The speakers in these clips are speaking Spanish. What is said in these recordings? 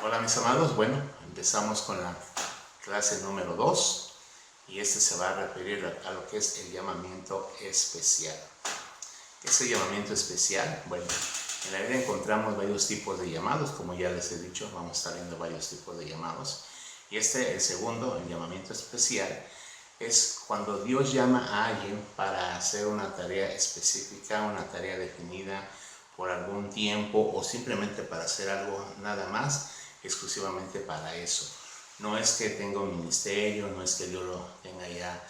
Hola mis amados, bueno, empezamos con la clase número 2 y este se va a referir a lo que es el llamamiento especial. ¿Qué es el llamamiento especial? Bueno, en la Biblia encontramos varios tipos de llamados, como ya les he dicho, vamos a estar viendo varios tipos de llamados. Y el segundo, el llamamiento especial, es cuando Dios llama a alguien para hacer una tarea específica, una tarea definida por algún tiempo o simplemente para hacer algo nada más, exclusivamente para eso. No es que tenga un ministerio, no es que Dios lo tenga ya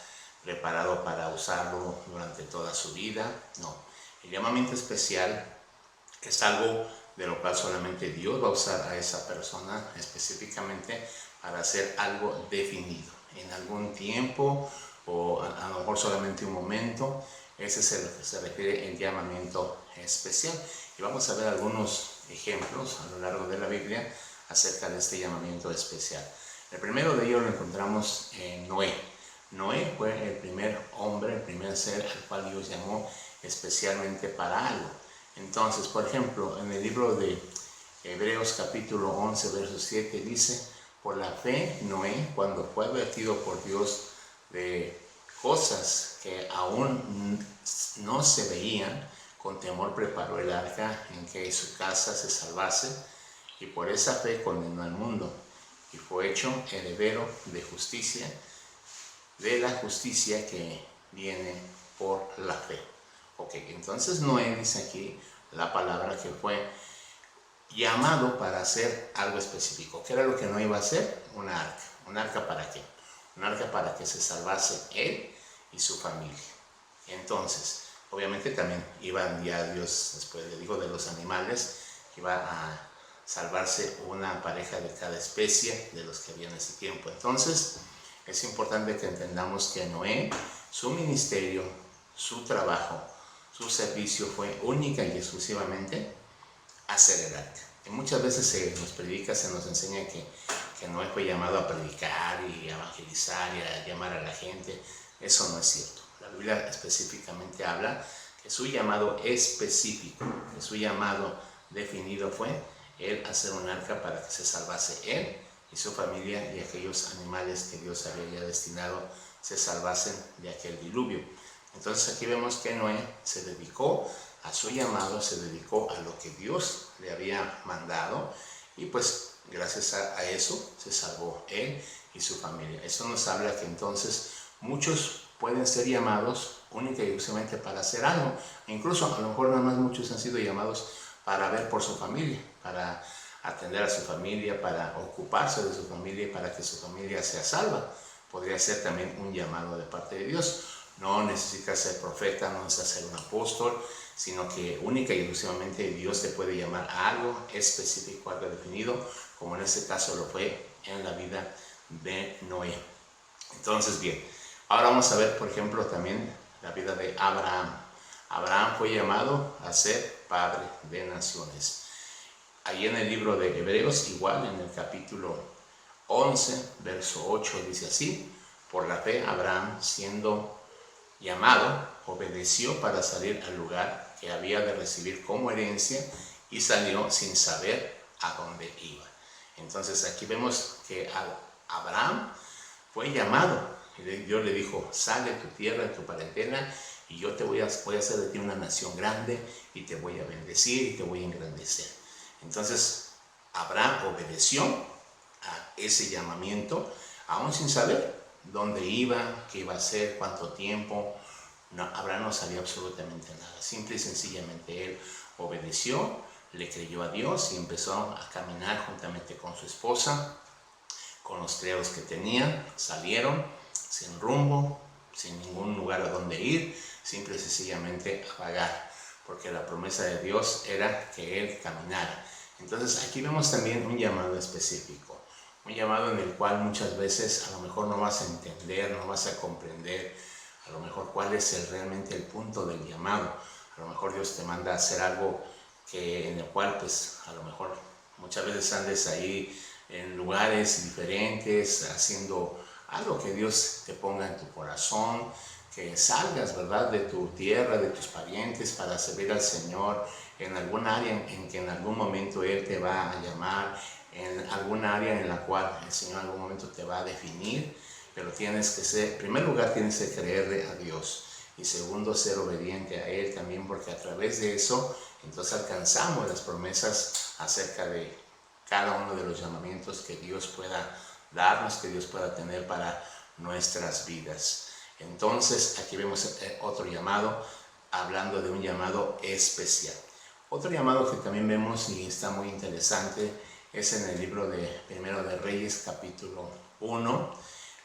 preparado para usarlo durante toda su vida, no. El llamamiento especial es algo de lo cual solamente Dios va a usar a esa persona específicamente para hacer algo definido en algún tiempo o a lo mejor solamente un momento. Ese es lo que se refiere el llamamiento especial. Y vamos a ver algunos ejemplos a lo largo de la Biblia acerca de este llamamiento especial. El primero de ellos lo encontramos en Noé. Noé fue el primer hombre, el primer ser al cual Dios llamó especialmente para algo. Entonces, por ejemplo, en el libro de Hebreos capítulo 11, verso 7 dice: por la fe, Noé, cuando fue advertido por Dios de cosas que aún no se veían, con temor preparó el arca en que su casa se salvase, y por esa fe condenó al mundo, y fue hecho heredero de justicia, de la justicia que viene por la fe. Ok, entonces Noé dice aquí la palabra que fue llamado para hacer algo específico. ¿Qué era lo que no iba a hacer? Una arca. ¿Una arca para qué? Una arca para que se salvase él y su familia. Entonces, obviamente también iba ya Dios, después le digo de los animales, iba a salvarse una pareja de cada especie de los que había en ese tiempo. Entonces, es importante que entendamos que Noé, su ministerio, su trabajo, su servicio fue única y exclusivamente hacer el arca. Y muchas veces se nos predica, se nos enseña que Noé fue llamado a predicar y a evangelizar y a llamar a la gente. Eso no es cierto. La Biblia específicamente habla que su llamado específico, que su llamado definido fue él hacer un arca para que se salvase él y su familia y aquellos animales que Dios había ya destinado se salvasen de aquel diluvio. Entonces aquí vemos que Noé se dedicó a su llamado, se dedicó a lo que Dios le había mandado y pues gracias a eso se salvó él y su familia. Eso nos habla que entonces muchos pueden ser llamados única y exclusivamente para hacer algo. Incluso a lo mejor nada más muchos han sido llamados para ver por su familia, para atender a su familia, para ocuparse de su familia y para que su familia sea salva. Podría ser también un llamado de parte de Dios. No necesita ser profeta, no necesita ser un apóstol, sino que única y exclusivamente Dios te puede llamar a algo específico, algo definido, como en este caso lo fue en la vida de Noé. Entonces, bien, ahora vamos a ver, por ejemplo, también la vida de Abraham. Abraham fue llamado a ser padre de naciones. Ahí en el libro de Hebreos, igual en el capítulo 11, verso 8, dice así: por la fe Abraham, siendo llamado, obedeció para salir al lugar que había de recibir como herencia y salió sin saber a dónde iba. Entonces aquí vemos que Abraham fue llamado y Dios le dijo: sal de tu tierra, de tu parentela, y yo voy a hacer de ti una nación grande y te voy a bendecir y te voy a engrandecer. Entonces Abraham obedeció a ese llamamiento, aún sin saber dónde iba, qué iba a hacer, cuánto tiempo. No, Abraham no sabía absolutamente nada. Simple y sencillamente él obedeció, le creyó a Dios y empezó a caminar juntamente con su esposa, con los criados que tenían. Salieron sin rumbo, sin ningún lugar a donde ir, simple y sencillamente a vagar, porque la promesa de Dios era que él caminara. Entonces aquí vemos también un llamado específico, un llamado en el cual muchas veces a lo mejor no vas a entender, no vas a comprender a lo mejor cuál es realmente el punto del llamado. A lo mejor Dios te manda a hacer algo en el cual pues a lo mejor muchas veces andes ahí en lugares diferentes haciendo algo que Dios te ponga en tu corazón, que salgas, ¿verdad?, de tu tierra, de tus parientes para servir al Señor en algún área en que en algún momento Él te va a llamar, en alguna área en la cual el Señor en algún momento te va a definir, pero tienes que ser, en primer lugar tienes que creerle a Dios y segundo ser obediente a Él también, porque a través de eso entonces alcanzamos las promesas acerca de cada uno de los llamamientos que Dios pueda darnos, que Dios pueda tener para nuestras vidas. Entonces aquí vemos otro llamado, hablando de un llamado especial. Otro llamado que también vemos y está muy interesante es en el libro de Primero de Reyes, capítulo 1.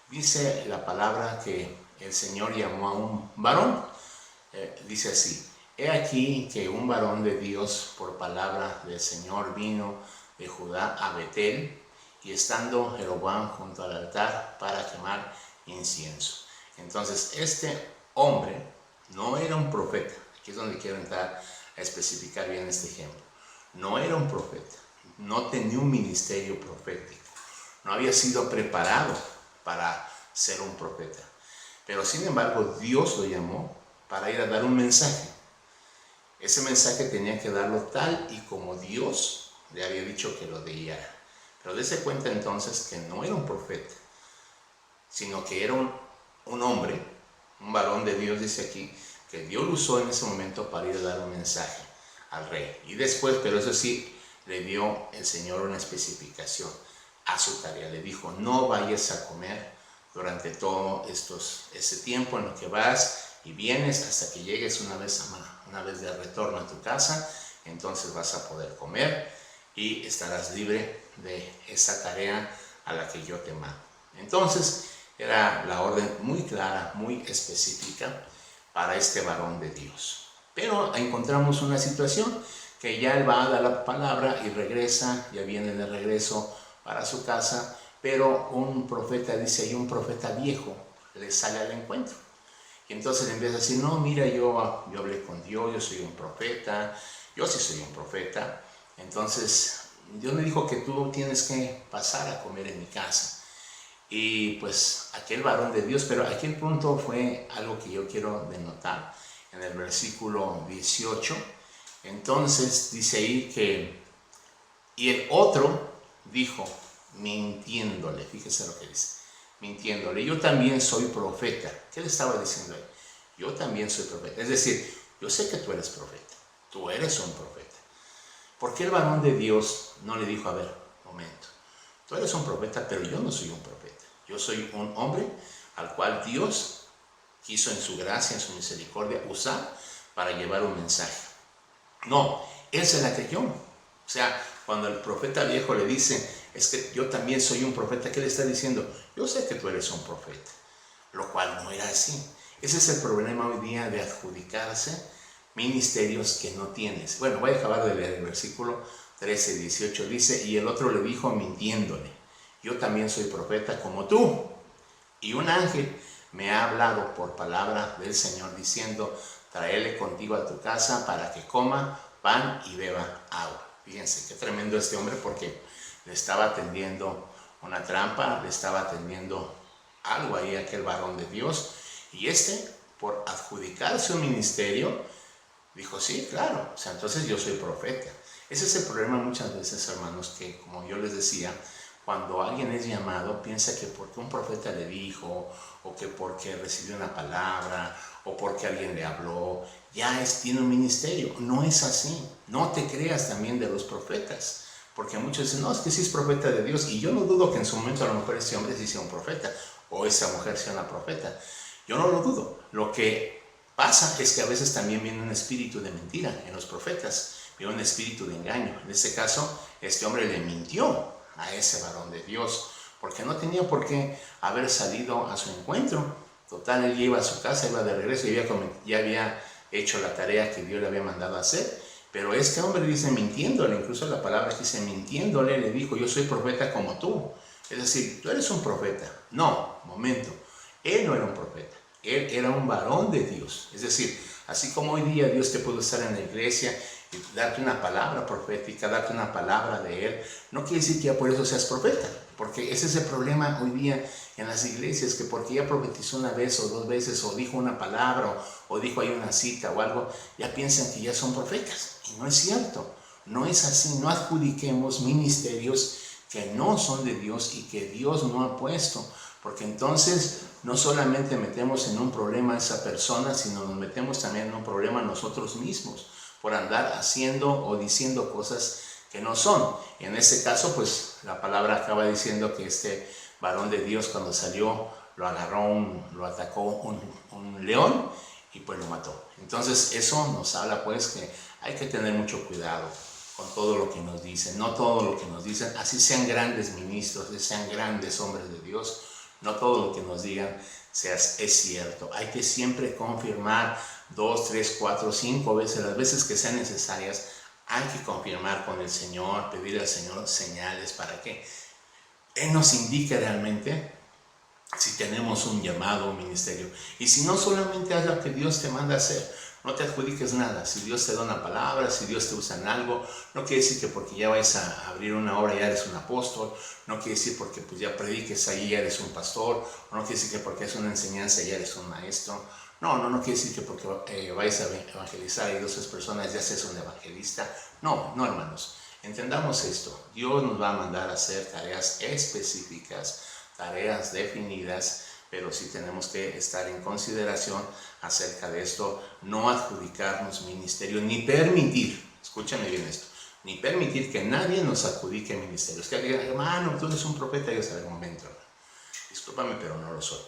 Dice la palabra que el Señor llamó a un varón. Dice así: he aquí que un varón de Dios por palabra del Señor vino de Judá a Betel, y estando Jeroboam junto al altar para quemar incienso. Entonces este hombre no era un profeta. Aquí es donde quiero entrar a especificar bien este ejemplo. No era un profeta, no tenía un ministerio profético, no había sido preparado para ser un profeta, pero sin embargo Dios lo llamó para ir a dar un mensaje. Ese mensaje tenía que darlo tal y como Dios le había dicho que lo diera. Pero dése cuenta entonces que no era un profeta, sino que era un hombre, un varón de Dios, dice aquí, que Dios lo usó en ese momento para ir a dar un mensaje al rey. Y después, pero eso sí, le dio el Señor una especificación a su tarea. Le dijo: no vayas a comer durante todo ese tiempo en lo que vas y vienes, hasta que llegues una vez de retorno a tu casa. Entonces vas a poder comer y estarás libre de esa tarea a la que yo te mando. Entonces era la orden muy clara, muy específica para este varón de Dios. Pero encontramos una situación que ya él va a dar la palabra y regresa, ya viene de regreso para su casa, pero un profeta, dice ahí, un profeta viejo le sale al encuentro. Y entonces le empieza a decir: no, mira, yo hablé con Dios, yo soy un profeta, yo sí soy un profeta. Entonces Dios me dijo que tú tienes que pasar a comer en mi casa. Y pues aquel varón de Dios, pero aquí el punto fue algo que yo quiero denotar en el versículo 18. Entonces dice ahí que, y el otro dijo, mintiéndole, fíjese lo que dice, mintiéndole: yo también soy profeta. ¿Qué le estaba diciendo ahí? Yo también soy profeta. Es decir, yo sé que tú eres profeta, tú eres un profeta. ¿Por qué el varón de Dios no le dijo: a ver, momento, tú eres un profeta, pero yo no soy un profeta? Yo soy un hombre al cual Dios quiso en su gracia, en su misericordia, usar para llevar un mensaje. No, él se la creyó. O sea, cuando el profeta viejo le dice: es que yo también soy un profeta, ¿qué le está diciendo? Yo sé que tú eres un profeta, lo cual no era así. Ese es el problema hoy día de adjudicarse ministerios que no tienes. Bueno, voy a acabar de leer el versículo 13, 18. Dice: y el otro le dijo mintiéndole: yo también soy profeta como tú, y un ángel me ha hablado por palabra del Señor diciendo: tráele contigo a tu casa para que coma pan y beba agua. Fíjense qué tremendo este hombre, porque le estaba tendiendo una trampa, le estaba tendiendo algo ahí a aquel varón de Dios, y por adjudicarse un ministerio, dijo: sí, claro, o sea, entonces yo soy profeta. Ese es el problema muchas veces, hermanos, que como yo les decía, cuando alguien es llamado, piensa que porque un profeta le dijo, o que porque recibió una palabra, o porque alguien le habló, tiene un ministerio. No es así. No te creas también de los profetas, porque muchos dicen: no, es que sí es profeta de Dios. Y yo no dudo que en su momento a lo mejor ese hombre sí sea un profeta, o esa mujer sea una profeta. Yo no lo dudo. Lo que pasa es que a veces también viene un espíritu de mentira en los profetas, viene un espíritu de engaño. En este caso, este hombre le mintió a ese varón de Dios, porque no tenía por qué haber salido a su encuentro. Total, él ya iba a su casa, iba de regreso, ya había hecho la tarea que Dios le había mandado a hacer. Pero este hombre dice mintiéndole, incluso la palabra dice mintiéndole, le dijo: yo soy profeta como tú. Es decir, tú eres un profeta. No, momento, él no era un profeta, él era un varón de Dios. Es decir, así como hoy día Dios te puede usar en la iglesia y darte una palabra profética, darte una palabra de Él, no quiere decir que ya por eso seas profeta, porque ese es el problema hoy día en las iglesias, que porque ya profetizó una vez o dos veces, o dijo una palabra, o dijo ahí una cita o algo, ya piensan que ya son profetas. Y no es cierto, no es así. No adjudiquemos ministerios que no son de Dios y que Dios no ha puesto, porque entonces no solamente metemos en un problema a esa persona, sino nos metemos también en un problema nosotros mismos por andar haciendo o diciendo cosas que no son. Y en este caso, pues la palabra acaba diciendo que este varón de Dios, cuando salió, lo atacó un león y pues lo mató. Entonces eso nos habla pues que hay que tener mucho cuidado con todo lo que nos dicen. No todo lo que nos dicen, así sean grandes ministros, sean grandes hombres de Dios, no todo lo que nos digan es cierto. Hay que siempre confirmar 2, 3, 4, 5 veces, las veces que sean necesarias. Hay que confirmar con el Señor, pedir al Señor señales para que Él nos indique realmente si tenemos un llamado, un ministerio. Y si no, solamente haz lo que Dios te manda hacer. No te adjudiques nada. Si Dios te da una palabra, si Dios te usa en algo, no quiere decir que porque ya vais a abrir una obra ya eres un apóstol. No quiere decir porque pues ya prediques ahí ya eres un pastor. O no quiere decir que porque es una enseñanza ya eres un maestro. No quiere decir que porque vais a evangelizar a 12 personas ya seas un evangelista. No, hermanos. Entendamos esto. Dios nos va a mandar a hacer tareas específicas, tareas definidas, pero sí tenemos que estar en consideración acerca de esto, no adjudicarnos ministerio, ni permitir, escúchame bien esto, ni permitir que nadie nos adjudique ministerios. Que digan, hermano, tú eres un profeta, y yo sé, un momento, discúlpame, pero no lo soy.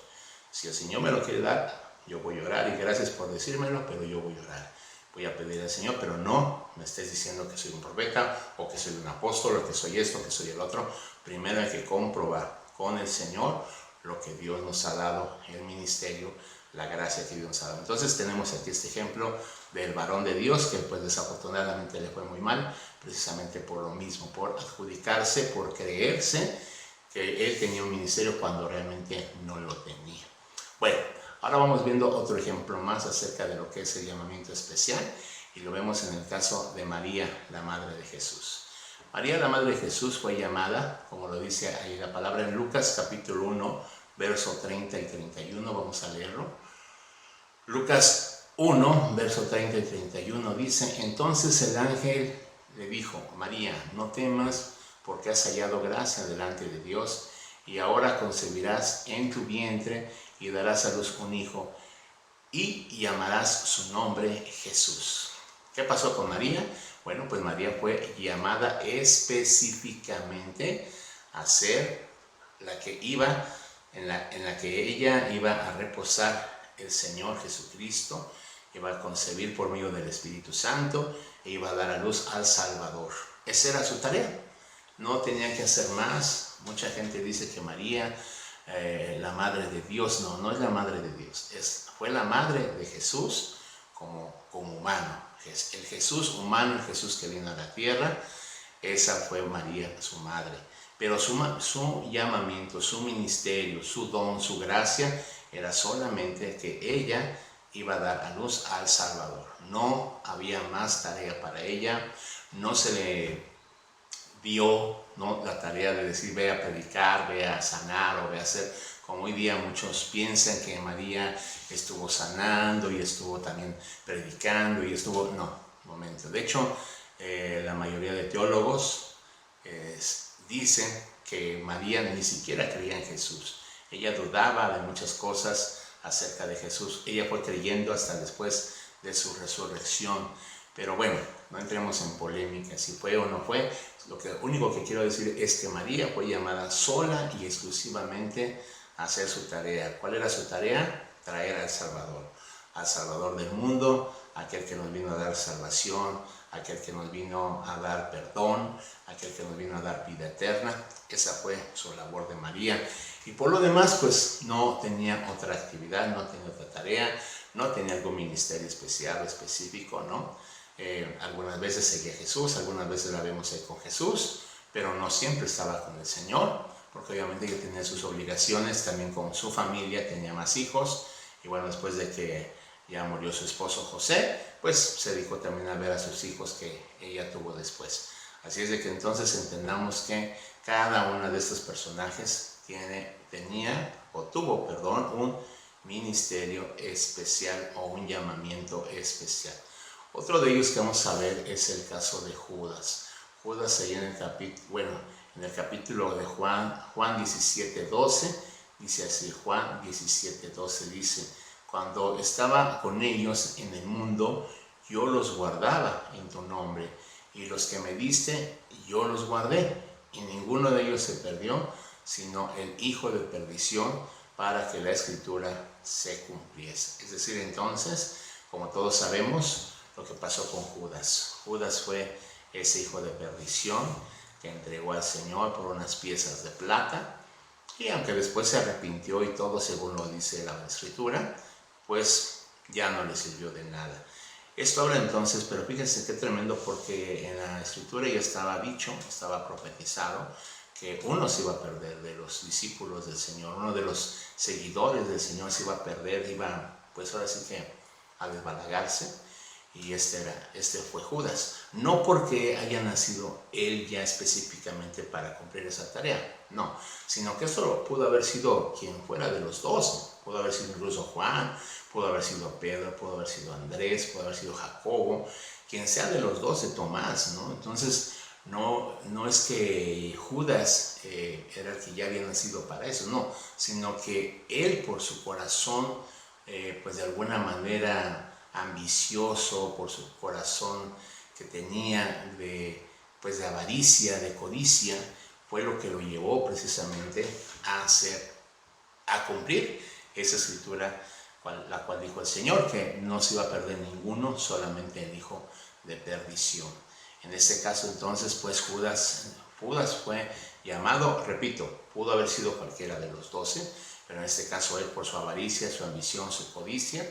Si el Señor me lo quiere dar, yo voy a orar, y gracias por decírmelo, pero yo voy a orar. Voy a pedir al Señor, pero no me estés diciendo que soy un profeta, o que soy un apóstol, o que soy esto, que soy el otro. Primero hay que comprobar con el Señor lo que Dios nos ha dado, el ministerio, la gracia que Dios nos ha dado. Entonces tenemos aquí este ejemplo del varón de Dios que pues desafortunadamente le fue muy mal, precisamente por lo mismo, por adjudicarse, por creerse que él tenía un ministerio cuando realmente no lo tenía. Bueno, ahora vamos viendo otro ejemplo más acerca de lo que es el llamamiento especial, y lo vemos en el caso de María, la madre de Jesús. María, la madre de Jesús, fue llamada, como lo dice ahí la palabra en Lucas capítulo 1, verso 30 y 31, vamos a leerlo. Lucas 1, verso 30 y 31 dice, entonces el ángel le dijo, María, no temas, porque has hallado gracia delante de Dios, y ahora concebirás en tu vientre y darás a luz un hijo, y llamarás su nombre Jesús. ¿Qué pasó con María? Bueno, pues María fue llamada específicamente a ser la que iba, en la que ella iba a reposar el Señor Jesucristo, iba a concebir por medio del Espíritu Santo e iba a dar a luz al Salvador. Esa era su tarea. No tenía que hacer más. Mucha gente dice que María, la madre de Dios, no es la madre de Dios, fue la madre de Jesús como humano. El Jesús humano, el Jesús que vino a la tierra, esa fue María, su madre. Pero su llamamiento, su ministerio, su don, su gracia, era solamente que ella iba a dar a luz al Salvador. No había más tarea para ella, no se le dio la tarea de decir ve a predicar, ve a sanar o ve a hacer, como hoy día muchos piensan que María estuvo sanando y estuvo también predicando y estuvo, no, momento. De hecho, la mayoría de teólogos dicen que María ni siquiera creía en Jesús. Ella dudaba de muchas cosas acerca de Jesús. Ella fue creyendo hasta después de su resurrección. Pero bueno, no entremos en polémica si fue o no fue. Lo único que quiero decir es que María fue llamada sola y exclusivamente a hacer su tarea. ¿Cuál era su tarea? Traer al Salvador del mundo, aquel que nos vino a dar salvación, aquel que nos vino a dar perdón, aquel que nos vino a dar vida eterna. Esa fue su labor de María. Y por lo demás, pues no tenía otra actividad, no tenía otra tarea, no tenía algún ministerio especial o específico, ¿no? Algunas veces seguía a Jesús, algunas veces la vemos ahí con Jesús, pero no siempre estaba con el Señor, porque obviamente ella tenía sus obligaciones, también con su familia, tenía más hijos, y bueno, después de que ya murió su esposo José, pues se dedicó también a ver a sus hijos que ella tuvo después. Así es de que entonces entendamos que cada uno de estos personajes tuvo un ministerio especial o un llamamiento especial. Otro de ellos que vamos a ver es el caso de Judas. Judas ahí en el En el capítulo de Juan 17:12, dice así, Juan 17:12 dice: cuando estaba con ellos en el mundo, yo los guardaba en tu nombre, y los que me diste, yo los guardé, y ninguno de ellos se perdió, sino el hijo de perdición, para que la escritura se cumpliese. Es decir, entonces, como todos sabemos, lo que pasó con Judas. Judas fue ese hijo de perdición que entregó al Señor por unas piezas de plata, y aunque después se arrepintió y todo según lo dice la escritura, pues ya no le sirvió de nada. Esto habla entonces, pero fíjense qué tremendo, porque en la escritura ya estaba dicho, estaba profetizado, que uno se iba a perder de los discípulos del Señor, uno de los seguidores del Señor se iba a perder, iba pues ahora sí que a desbalagarse, y este fue Judas. No porque haya nacido él ya específicamente para cumplir esa tarea, no, sino que eso pudo haber sido quien fuera de los 12, pudo haber sido incluso Juan, pudo haber sido Pedro, pudo haber sido Andrés, pudo haber sido Jacobo, quien sea de los 12, Tomás, ¿no? Entonces, no es que Judas era el que ya había nacido para eso, no, sino que él por su corazón, pues de alguna manera ambicioso, por su corazón que tenía de avaricia, de codicia, fue lo que lo llevó precisamente a cumplir esa escritura, la cual dijo el Señor, que no se iba a perder ninguno, solamente el hijo de perdición. En este caso entonces, pues Judas fue llamado, repito, pudo haber sido cualquiera de los 12, pero en este caso él, por su avaricia, su ambición, su codicia,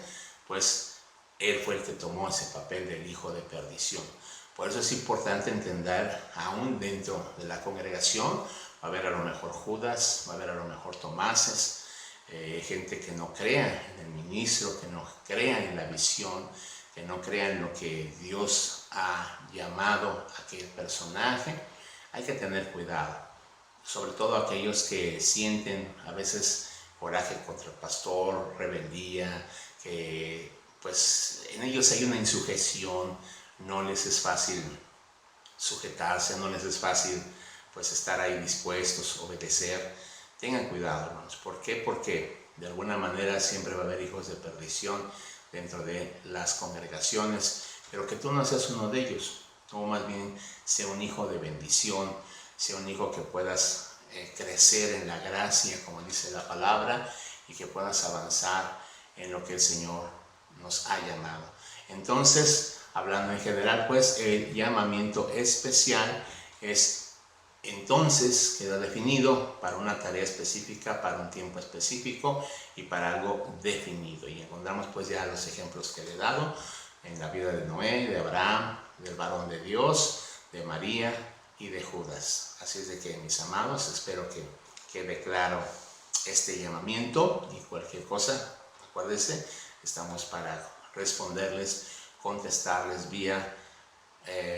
pues él fue el que tomó ese papel del hijo de perdición. Por eso es importante entender, aún dentro de la congregación, va a haber a lo mejor Judas, va a haber a lo mejor Tomases, gente que no crea en el ministro, que no crea en la visión, que no crea en lo que Dios ha llamado a aquel personaje. Hay que tener cuidado, sobre todo aquellos que sienten a veces coraje contra el pastor, rebeldía, que pues en ellos hay una insujeción, no les es fácil sujetarse, no les es fácil pues estar ahí dispuestos, obedecer. Tengan cuidado, hermanos. ¿Por qué? Porque de alguna manera siempre va a haber hijos de perdición dentro de las congregaciones, pero que tú no seas uno de ellos, tú más bien sea un hijo de bendición, sea un hijo que puedas crecer en la gracia, como dice la palabra, y que puedas avanzar en lo que el Señor nos ha llamado. Entonces, hablando en general, pues el llamamiento especial es entonces queda definido para una tarea específica, para un tiempo específico y para algo definido. Y encontramos pues ya los ejemplos que le he dado en la vida de Noé, de Abraham, del varón de Dios, de María y de Judas. Así es de que, mis amados, espero que quede claro este llamamiento, y cualquier cosa, acuérdense, estamos para responderles, contestarles vía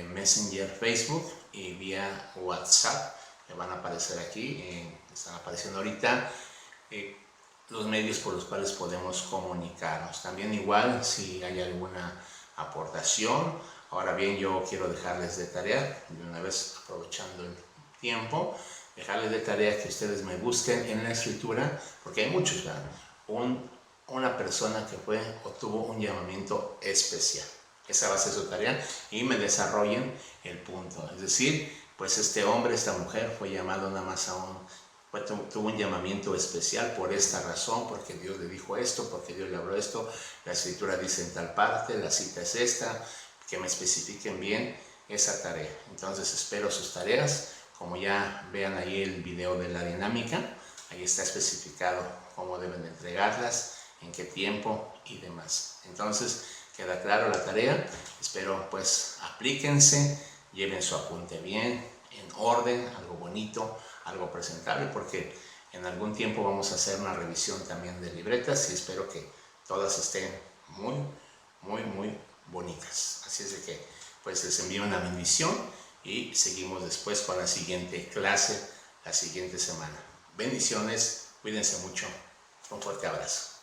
Messenger, Facebook y vía WhatsApp, que van a aparecer aquí, están apareciendo ahorita los medios por los cuales podemos comunicarnos. También igual, si hay alguna aportación. Ahora bien, yo quiero dejarles de tarea, de una vez aprovechando el tiempo, dejarles de tarea que ustedes me busquen en la escritura, porque hay muchos, ¿verdad? Una persona que fue o tuvo un llamamiento especial. Esa va a ser su tarea, y me desarrollen el punto. Es decir, pues este hombre, esta mujer fue llamado nada más tuvo un llamamiento especial por esta razón, porque Dios le dijo esto, porque Dios le habló esto, la escritura dice en tal parte, la cita es esta, que me especifiquen bien esa tarea. Entonces espero sus tareas, como ya vean ahí el video de la dinámica, ahí está especificado cómo deben de entregarlas, en qué tiempo y demás. Entonces queda claro la tarea, espero pues aplíquense, lleven su apunte bien, en orden, algo bonito, algo presentable, porque en algún tiempo vamos a hacer una revisión también de libretas y espero que todas estén muy, muy, muy bonitas. Así es de que pues les envío una bendición y seguimos después con la siguiente clase, la siguiente semana. Bendiciones, cuídense mucho, un fuerte abrazo.